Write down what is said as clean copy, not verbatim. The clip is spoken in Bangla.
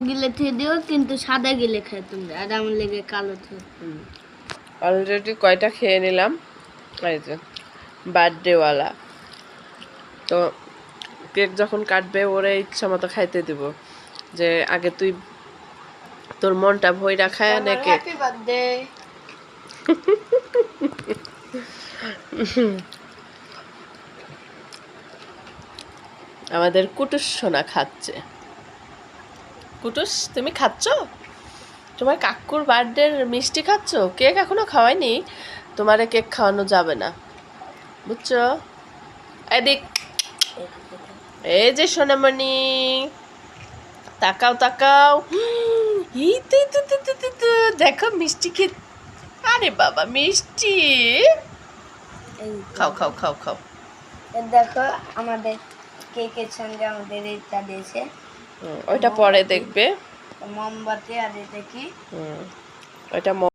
গিলে থুয়ে দিও, কিন্তু সাদা গিলে খায় তোমরা, আর আমার লেগে কালো থুয়ে। অলরেডি কয়টা খেয়ে নিলাম। এই যে বার্থডেওয়ালা, তো কেক যখন কাটবে ওরে ইচ্ছা মতো খাইতে দিব, যে আগে তুই তোর মনটা ভইরা খায় না কেক। Happy birthday. আমাদের কুটুস সোনা খাচ্ছে। কুটুস, তুমি খাচ্ছ? তোমার কাকুর বার্থডের মিষ্টি খাচ্ছ? কেক এখনো খাওয়াইনি, তোমারে কেক খাওয়ানো যাবে না, বুঝছো? এদিক, এই যে সোনামণি, তাকাও তাকাও। এই তো, দেখো মিষ্টি খেয়ে, আরে বাবা মিষ্টি, খাও খাও খাও খাও। দেখো আমাদের কেকের সঙ্গে আমাদের এটা দিয়েছে, ওইটা পরে দেখবে। মোমবাতি। আর এটা কি? ওইটা